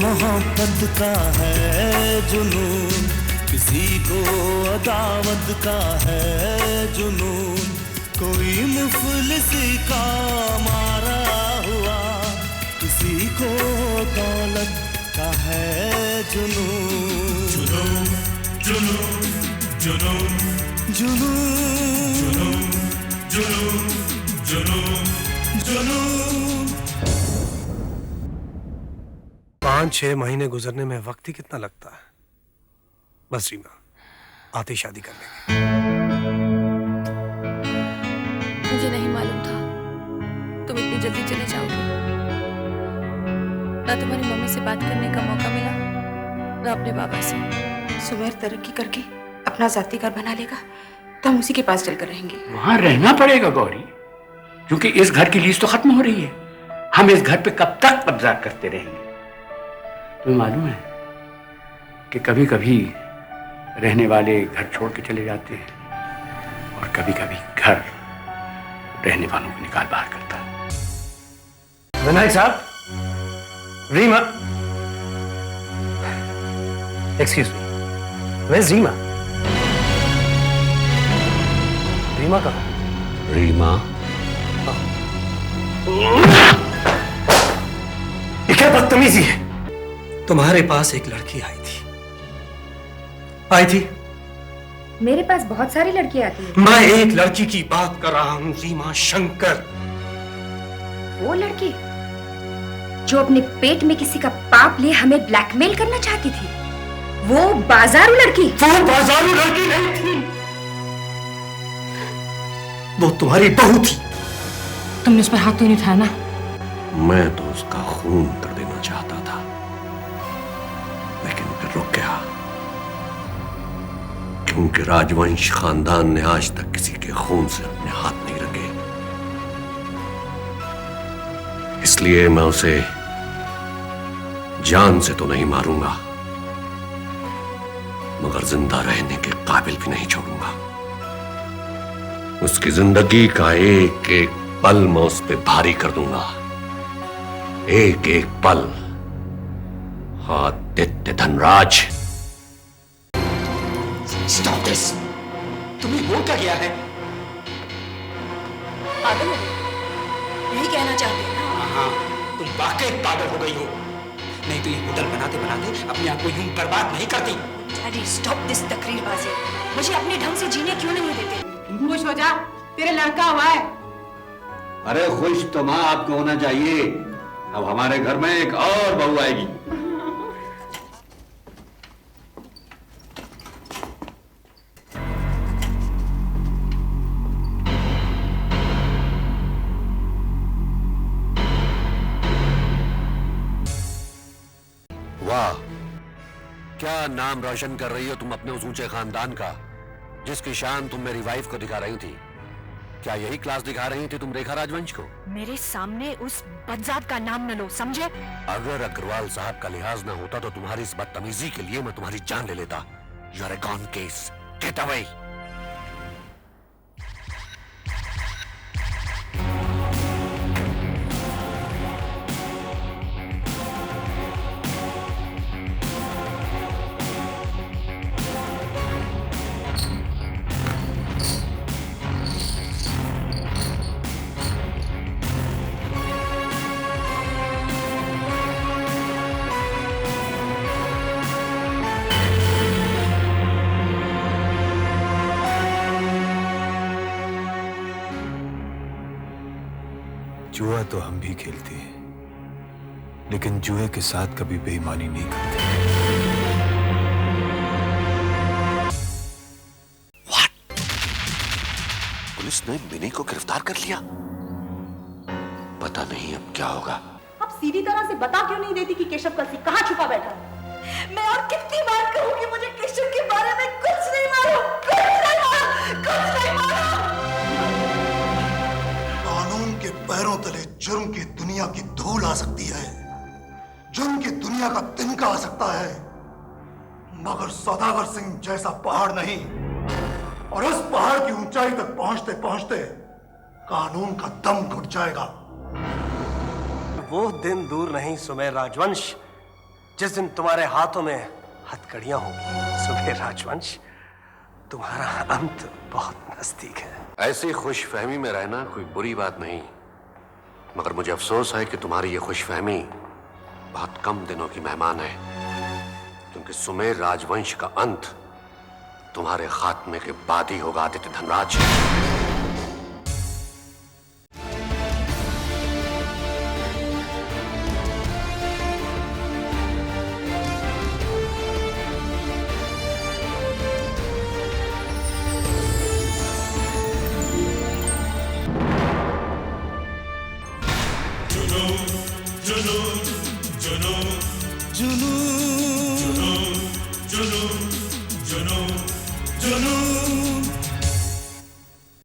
मोहब्बत का है जुनून, किसी को अदावत का है जुनून, कोई मुफलिसी का मारा हुआ, किसी को दौलत का है जुनून। जुनून जुनून जुनून जुनून जुनून जुनून जुनून। 5-6 महीने गुजरने में वक्त ही कितना लगता है। बस रीमा, आते शादी कर लेंगे। मुझे नहीं मालूम था तुम इतनी जल्दी चले जाओगे। ना तुम्हारी मम्मी से बात करने का मौका मिला, ना अपने बाबा से। सुमेर तरक्की करके अपना जाति घर बना लेगा तो हम उसी के पास चलकर रहेंगे। वहां रहना पड़ेगा गौरी, क्योंकि इस घर की लीज तो खत्म हो रही है। हम इस घर पे कब तक कब्जा करते रहेंगे? तुम्हें मालूम है कि कभी कभी रहने वाले घर छोड़ के चले जाते हैं और कभी कभी घर रहने वालों को निकाल बाहर करता है। विनायक साहब, Reema, excuse me, where is Reema? Reema कहाँ? रीमा? ये क्या बदतमीजी है? तुम्हारे पास एक लड़की आई थी। मेरे पास बहुत सारी लड़कियां आती हैं। मैं एक लड़की की बात कर रहा हूं, रीमा शंकर। वो लड़की जो अपने पेट में किसी का पाप लिए हमें ब्लैकमेल करना चाहती थी, वो बाजारू लड़की। वो बाजारू लड़की नहीं थी, वो तुम्हारी बहू थी। तुमने उस पर हाथ तो नहीं उठाया ना? मैं तो उसका खून कर देना चाहता था, लेकिन फिर रुक गया, क्योंकि राजवंश खानदान ने आज तक किसी के खून से अपने हाथ नहीं रंगे। इसलिए मैं उसे जान से तो नहीं मारूंगा, मगर जिंदा रहने के काबिल भी नहीं छोड़ूंगा। उसकी जिंदगी का एक एक पल मैं उस पे भारी कर दूंगा, एक एक पल। आदित्य धनराज। Stop this! तुम्हें हो क्या गया है? पागल हो गई? यही कहना चाहते हैं ना? हाँ, तुम वाकई पागल हो गई हो। नहीं तो ये होटल बनाते बनाते अपने आप को यूं बर्बाद नहीं करती। डैडी, स्टॉप दिस तकरीरबाजी। मुझे अपने ढंग से जीने क्यों नहीं देते? खुश हो जा, तेरे लड़का हुआ है। अरे खुश तो माँ आपको होना चाहिए, अब हमारे घर में एक और बहू आएगी। वाह, क्या नाम रोशन कर रही हो तुम अपने उस ऊंचे खानदान का, जिसकी शान तुम मेरी वाइफ को दिखा रही थी। क्या यही क्लास दिखा रही थी तुम रेखा राजवंश को? मेरे सामने उस बदजात का नाम न लो, समझे? अगर अग्रवाल साहब का लिहाज ना होता तो तुम्हारी इस बदतमीजी के लिए मैं तुम्हारी जान ले लेता। You are a gone case, get away. जुआ तो हम भी खेलते हैं, लेकिन जुए के साथ कभी बेईमानी नहीं करते। पुलिस ने मिनी को गिरफ्तार कर लिया। पता नहीं अब क्या होगा। अब सीधी तरह से बता क्यों नहीं देती कि केशव कल से कहाँ छुपा बैठा है? मैं और कितनी बार कहूंगी मुझे केशव के बारे में कुछ नहीं मालूम, कुछ नहीं मालूम। कानून के पैरों तले जुर्म की दुनिया की धूल आ सकती है, जुर्म की दुनिया का तिनका आ सकता है, मगर सौदागर सिंह जैसा पहाड़ नहीं। और उस पहाड़ की ऊंचाई तक पहुंचते पहुंचते कानून का दम घुट जाएगा। वो दिन दूर नहीं सुमेर राजवंश, जिस दिन तुम्हारे हाथों में हथकड़ियां होंगी सुबह राजवंश, तुम्हारा अंत बहुत नजदीक है। ऐसी खुशफहमी में रहना कोई बुरी बात नहीं, मगर मुझे अफसोस है कि तुम्हारी ये खुशफहमी बहुत कम दिनों की मेहमान है, क्योंकि सुमेर राजवंश का अंत तुम्हारे खात्मे के बाद ही होगा आदित्य धनराज। जुनून, जुनून, जुनून, जुनून, जुनून।